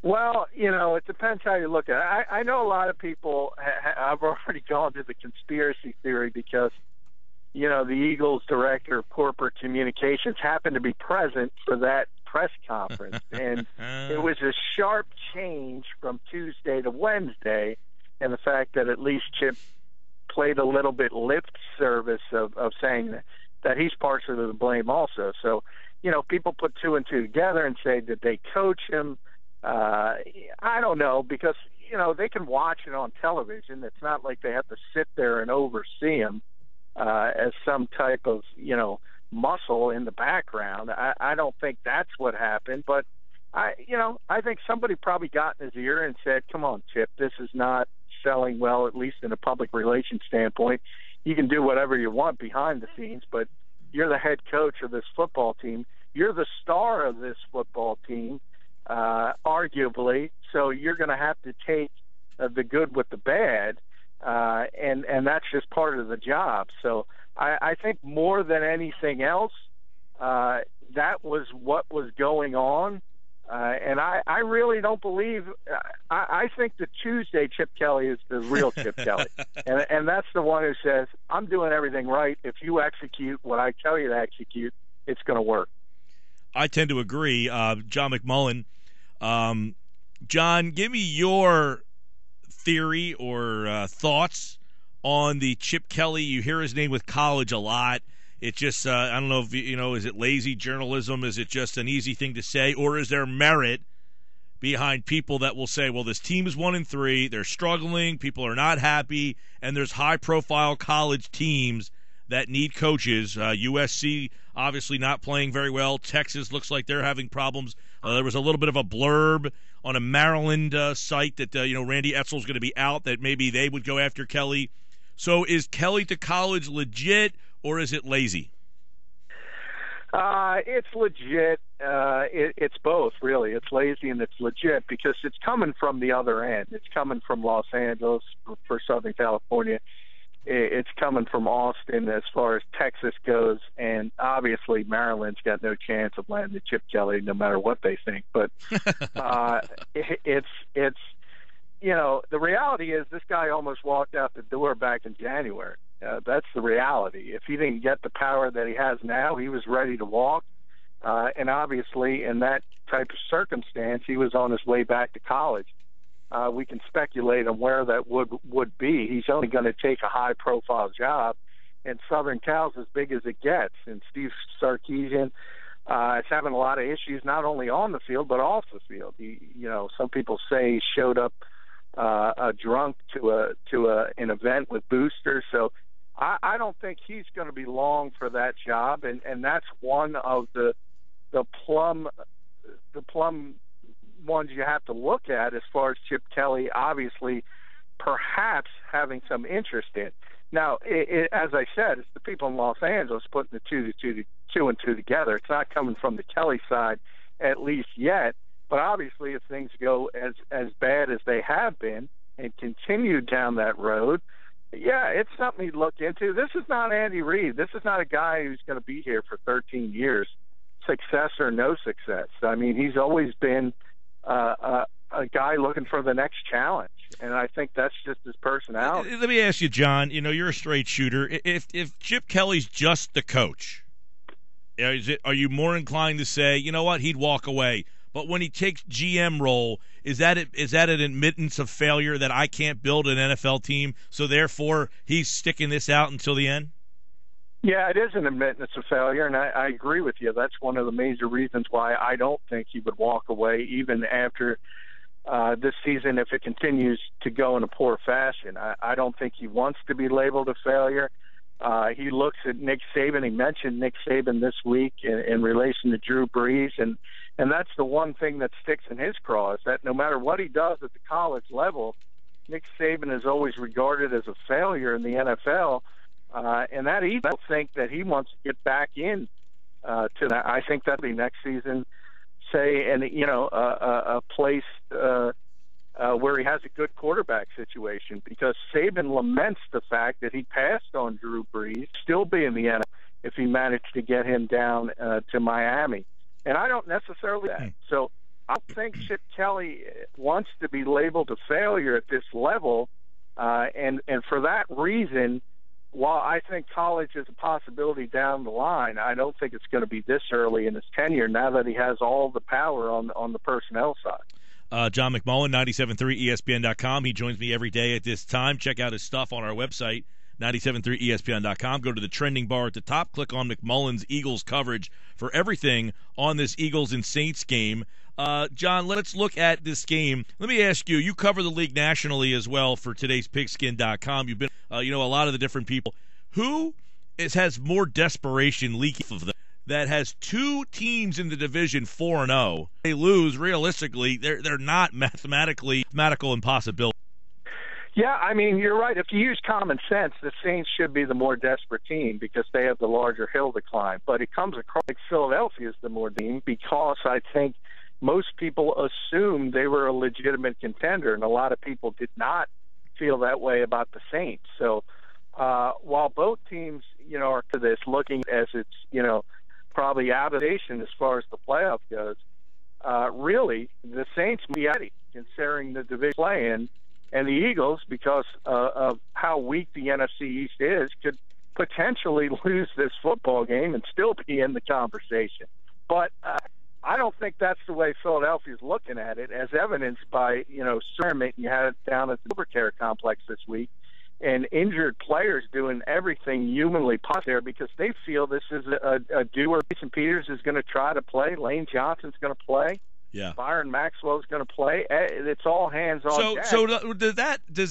Well, it depends how you look at it. I know a lot of people I've already gone to the conspiracy theory because, the Eagles director of corporate communications happened to be present for that press conference. And it was a sharp change from Tuesday to Wednesday, and the fact that at least Chip played a little bit lip service of saying that he's partially to the blame also. So, people put two and two together and say, did they coach him? I don't know, because, they can watch it on television. It's not like they have to sit there and oversee him as some type of, muscle in the background. I don't think that's what happened, but I think somebody probably got in his ear and said, come on, Chip, this is not selling well, at least in a public relations standpoint. You can do whatever you want behind the scenes, but you're the head coach of this football team. You're the star of this football team, arguably, so you're going to have to take the good with the bad, and that's just part of the job. So I think more than anything else, that was what was going on, and I really don't believe I think the Tuesday Chip Kelly is the real Chip Kelly, and that's the one who says, I'm doing everything right. If you execute what I tell you to execute, it's going to work. I tend to agree. John McMullen. John, give me your theory or thoughts on the Chip Kelly. You hear his name with college a lot. It just, I don't know if, is it lazy journalism? Is it just an easy thing to say? Or is there merit behind people that will say, well, this team is 1-3, they're struggling, people are not happy, and there's high-profile college teams that need coaches. USC obviously not playing very well. Texas looks like they're having problems. There was a little bit of a blurb on a Maryland site that, Randy Etzel's going to be out, that maybe they would go after Kelly. So is Kelly to college legit, or is it lazy? It's legit. It's both, really. It's lazy and it's legit because it's coming from the other end. It's coming from Los Angeles for Southern California. It's coming from Austin as far as Texas goes, and obviously Maryland's got no chance of landing Chip Kelly no matter what they think. But it's the reality is this guy almost walked out the door back in January. That's the reality. If he didn't get the power that he has now, he was ready to walk. And obviously in that type of circumstance, he was on his way back to college. We can speculate on where that would be. He's only going to take a high-profile job, and Southern Cal's as big as it gets. And Steve Sarkisian is having a lot of issues, not only on the field but off the field. Some people say he showed up drunk to an event with boosters. So I don't think he's going to be long for that job, and that's one of the plum ones you have to look at as far as Chip Kelly obviously perhaps having some interest in. Now, as I said, it's the people in Los Angeles putting the two and two together. It's not coming from the Kelly side, at least yet. But obviously, if things go as bad as they have been and continue down that road, yeah, it's something to look into. This is not Andy Reid. This is not a guy who's going to be here for 13 years, success or no success. I mean, he's always been a guy looking for the next challenge, and I think that's just his personality. Let me ask you, John, you're a straight shooter. If Chip Kelly's just the coach, are you more inclined to say, you know what, he'd walk away? But when he takes GM role, is that an admittance of failure that I can't build an NFL team, so therefore he's sticking this out until the end? Yeah, it is an admittance of failure, and I agree with you. That's one of the major reasons why I don't think he would walk away even after this season if it continues to go in a poor fashion. I don't think he wants to be labeled a failure. He looks at Nick Saban. He mentioned Nick Saban this week in relation to Drew Brees, and that's the one thing that sticks in his craw, is that no matter what he does at the college level, Nick Saban is always regarded as a failure in the NFL. And that he don't think that he wants to get back in to that. I think that'll be next season, say, and a place where he has a good quarterback situation, because Saban laments the fact that he passed on Drew Brees, still be in the NFL if he managed to get him down to Miami. And I don't necessarily that. So I don't think Chip Kelly wants to be labeled a failure at this level, and for that reason, while I think college is a possibility down the line, I don't think it's going to be this early in his tenure now that he has all the power on the personnel side. John McMullen, 97.3 ESPN.com. He joins me every day at this time. Check out his stuff on our website, 97.3 ESPN.com. Go to the trending bar at the top. Click on McMullen's Eagles coverage for everything on this Eagles and Saints game. John, let's look at this game. Let me ask you, you cover the league nationally as well for today's pigskin.com. You've been, a lot of the different people. Who has more desperation leaking of them? That has two teams in the division 4-0. They lose, realistically, they're not mathematical impossibility. Yeah, I mean, you're right. If you use common sense, the Saints should be the more desperate team because they have the larger hill to climb. But it comes across like Philadelphia is the more team because I think most people assumed they were a legitimate contender, and a lot of people did not feel that way about the Saints. So while both teams, are to this looking as it's, probably out of station as far as the playoff goes, really the Saints may be ready considering the division play-in, and the Eagles, because of how weak the NFC East is, could potentially lose this football game and still be in the conversation. But I don't think that's the way Philadelphia is looking at it, as evidenced by, Sermon you had down at the Overcare Complex this week, and injured players doing everything humanly possible there because they feel this is a do-or. Jason Peters is going to try to play. Lane Johnson's going to play. Yeah. Byron Maxwell's going to play. It's all hands on deck. So does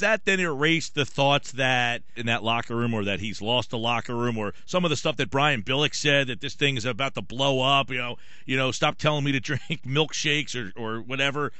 that then erase the thoughts that in that locker room, or that he's lost the locker room, or some of the stuff that Brian Billick said that this thing is about to blow up? Stop telling me to drink milkshakes or whatever.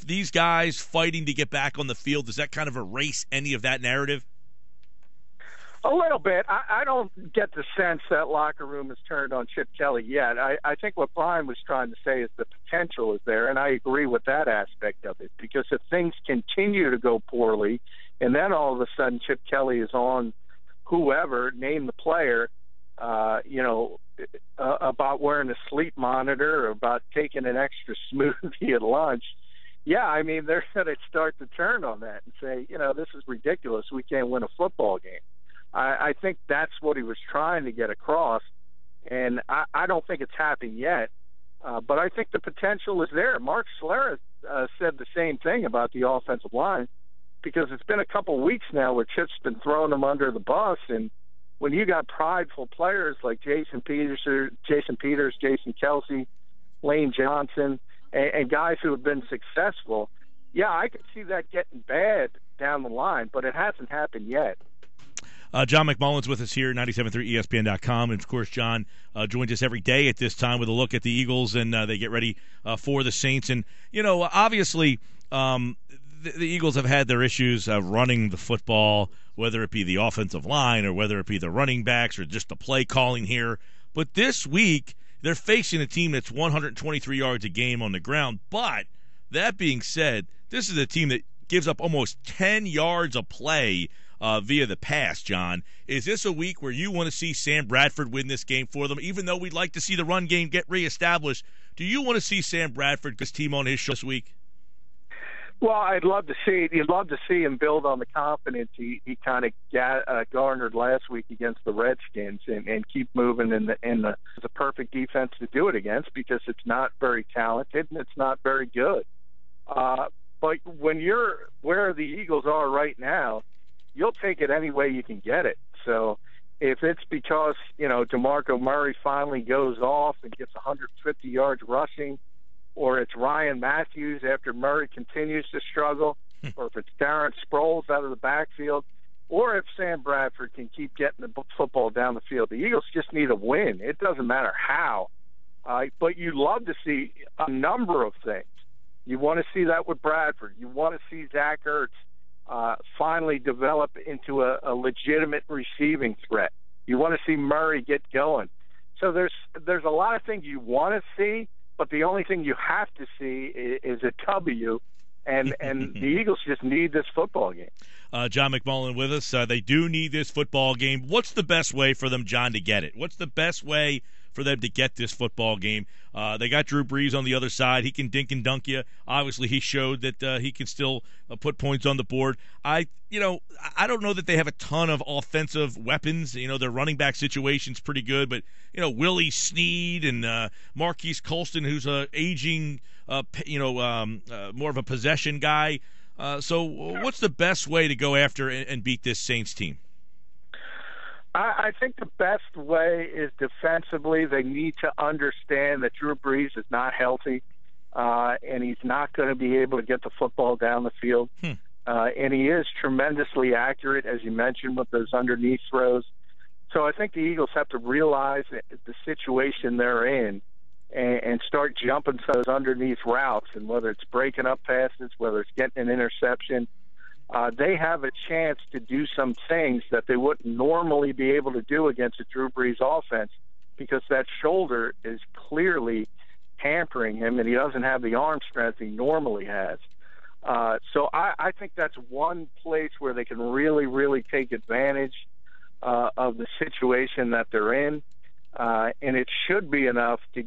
These guys fighting to get back on the field, does that kind of erase any of that narrative? A little bit. I don't get the sense that locker room has turned on Chip Kelly yet. I think what Brian was trying to say is the potential is there, and I agree with that aspect of it, because if things continue to go poorly and then all of a sudden Chip Kelly is on whoever, name the player, about wearing a sleep monitor or about taking an extra smoothie at lunch, yeah, I mean, they're going to start to turn on that and say, this is ridiculous. We can't win a football game. I think that's what he was trying to get across, and I don't think it's happened yet. But I think the potential is there. Mark Schlereth said the same thing about the offensive line, because it's been a couple weeks now where Chip's been throwing them under the bus, and when you got prideful players like Jason Peters, Jason Kelsey, Lane Johnson, and guys who have been successful, yeah, I could see that getting bad down the line, but it hasn't happened yet. John McMullen's with us here, 97.3 ESPN.com. And, of course, John joins us every day at this time with a look at the Eagles, and they get ready for the Saints. And, obviously the Eagles have had their issues running the football, whether it be the offensive line or whether it be the running backs or just the play calling here. But this week they're facing a team that's 123 yards a game on the ground. But that being said, this is a team that gives up almost 10 yards a play via the pass. John, is this a week where you want to see Sam Bradford win this game for them? Even though we'd like to see the run game get reestablished, do you want to see Sam Bradford get his team on his show this week? Well, I'd love to see it. You'd love to see him build on the confidence he kind of garnered last week against the Redskins, and keep moving in the perfect defense to do it against, because it's not very talented and it's not very good. But when you're where the Eagles are right now, you'll take it any way you can get it. So if it's because, DeMarco Murray finally goes off and gets 150 yards rushing, or it's Ryan Matthews after Murray continues to struggle, or if it's Darren Sproles out of the backfield, or if Sam Bradford can keep getting the football down the field, the Eagles just need a win. It doesn't matter how. But you love to see a number of things. You want to see that with Bradford. You want to see Zach Ertz finally develop into a legitimate receiving threat. You want to see Murray get going. So there's a lot of things you want to see, but the only thing you have to see is a W, and the Eagles just need this football game. John McMullen with us. They do need this football game. What's the best way for them, John, to get it? What's the best way for them to get this football game. They got Drew Brees on the other side. He can dink and dunk you. Obviously, he showed that he can still put points on the board. I don't know that they have a ton of offensive weapons. Their running back situation's pretty good, but Willie Snead and Marquise Colston, who's a aging, more of a possession guy. So what's the best way to go after and beat this Saints team? I think the best way is defensively. They need to understand that Drew Brees is not healthy, and he's not going to be able to get the football down the field. And he is tremendously accurate, as you mentioned, with those underneath throws. So I think the Eagles have to realize the situation they're in and start jumping those underneath routes, and whether it's breaking up passes, whether it's getting an interception, they have a chance to do some things that they wouldn't normally be able to do against a Drew Brees offense, because that shoulder is clearly hampering him, and he doesn't have the arm strength he normally has. So I think that's one place where they can really, really take advantage of the situation that they're in. And it should be enough to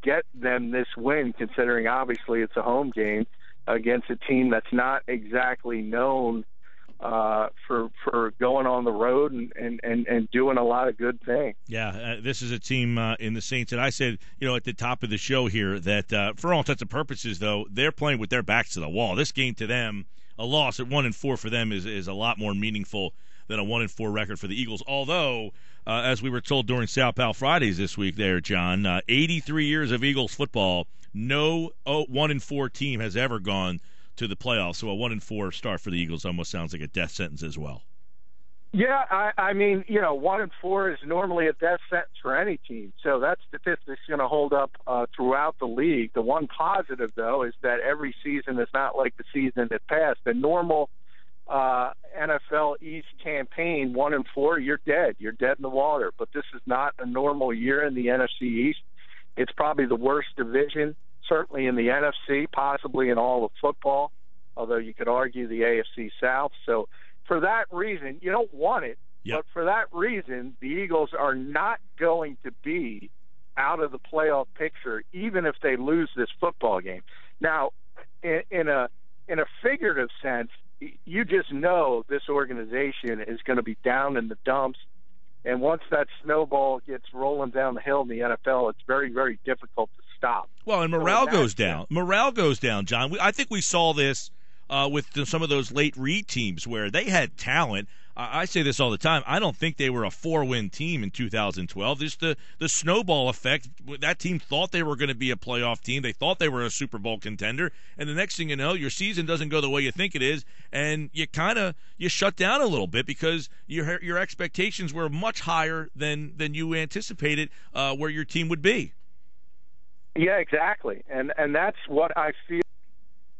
get them this win, considering obviously it's a home game against a team that's not exactly known for going on the road and doing a lot of good things. Yeah, this is a team in the Saints, and I said, at the top of the show here that for all intents and purposes, though, they're playing with their backs to the wall. This game to them, a loss at 1-4 for them is a lot more meaningful than a 1-4 record for the Eagles. Although, as we were told during South Pal Fridays this week there, John, 83 years of Eagles football, no 1-4 team has ever gone to the playoffs. So a 1-4 start for the Eagles almost sounds like a death sentence as well. Yeah, I mean, 1-4 is normally a death sentence for any team. So that statistic's going to hold up throughout the league. The one positive, though, is that every season is not like the season that passed. The normal NFL East campaign, 1-4, you're dead. You're dead in the water. But this is not a normal year in the NFC East. It's probably the worst division, certainly in the NFC, possibly in all of football, although you could argue the AFC South. So for that reason, you don't want it, but for that reason, the Eagles are not going to be out of the playoff picture, even if they lose this football game. Now, in a figurative sense, you just know this organization is going to be down in the dumps. And once that snowball gets rolling down the hill in the NFL, it's very, very difficult to stop. Well, and morale goes down. Morale goes down, John. I think we saw this with some of those late Reed teams where they had talent. I say this all the time. I don't think they were a 4-win team in 2012. Just the snowball effect. That team thought they were going to be a playoff team. They thought they were a Super Bowl contender. And the next thing you know, your season doesn't go the way you think it is, and you shut down a little bit because your expectations were much higher than you anticipated where your team would be. Yeah, exactly. And that's what I feel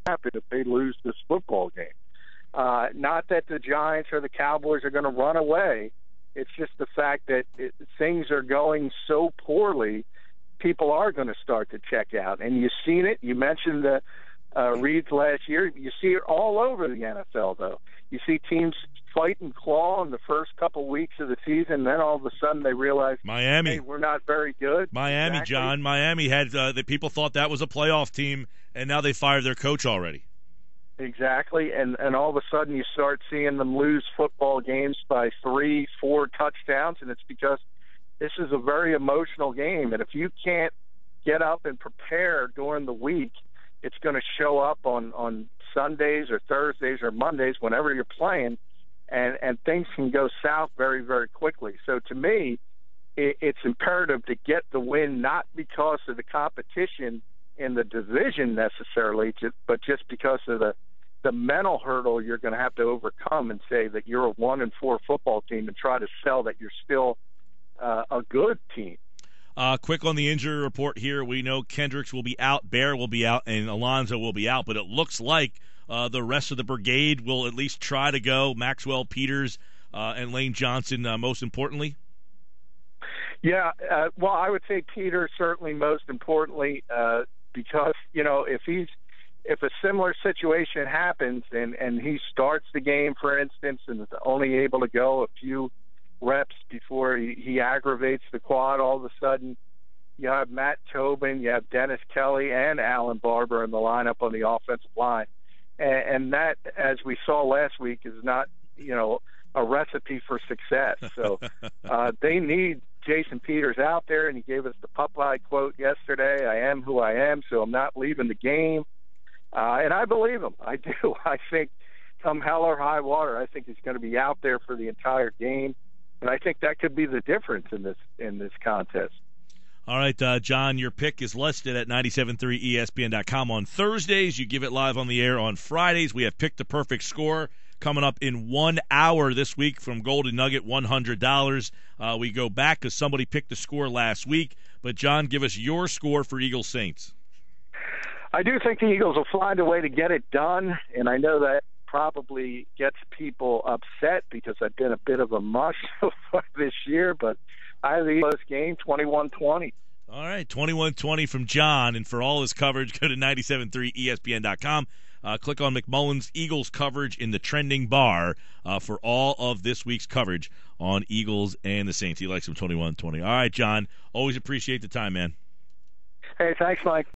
happen if they lose this football game. Not that the Giants or the Cowboys are going to run away. It's just the fact that things are going so poorly, people are going to start to check out. And you've seen it. You mentioned the Reeds last year. You see it all over the NFL, though. You see teams fight and claw in the first couple weeks of the season, and then all of a sudden they realize, Miami, hey, we're not very good. Miami, exactly. John, Miami had the people thought that was a playoff team, and now they fired their coach already. Exactly, and all of a sudden you start seeing them lose football games by 3-4 touchdowns, and it's because this is a very emotional game, and if you can't get up and prepare during the week, it's going to show up on Sundays or Thursdays or Mondays, whenever you're playing, and things can go south very, very quickly. So to me, it's imperative to get the win, not because of the competition in the division necessarily, but just because of the mental hurdle you're going to have to overcome and say that you're a 1-4 football team and try to sell that you're still a good team. Quick on the injury report here. We know Kendricks will be out, Bear will be out, and Alonzo will be out, but it looks like the rest of the brigade will at least try to go. Maxwell, Peters, and Lane Johnson, most importantly. Yeah, well, I would say Peters certainly most importantly because, if a similar situation happens and he starts the game, for instance, and is only able to go a few reps before he aggravates the quad all of a sudden, you have Matt Tobin, you have Dennis Kelly, and Alan Barber in the lineup on the offensive line. And that, as we saw last week, is not, a recipe for success. So they need Jason Peters out there, and he gave us the Popeye quote yesterday, "I am who I am, so I'm not leaving the game." And I believe him. I do. I think come hell or high water, I think he's going to be out there for the entire game. And I think that could be the difference in this contest. All right, John, your pick is listed at 97.3ESPN.com on Thursdays. You give it live on the air on Fridays. We have Pick the Perfect Score coming up in 1 hour this week from Golden Nugget, $100. We go back because somebody picked the score last week. But, John, give us your score for Eagles Saints. I do think the Eagles will find a way to get it done, and I know that probably gets people upset because I've been a bit of a mush so far this year, but I have the Eagles game 21-20. All right, 21-20 from John, and for all his coverage, go to 97.3ESPN.com. Click on McMullen's Eagles coverage in the trending bar for all of this week's coverage on Eagles and the Saints. He likes them 21-20. All right, John, always appreciate the time, man. Hey, thanks, Mike.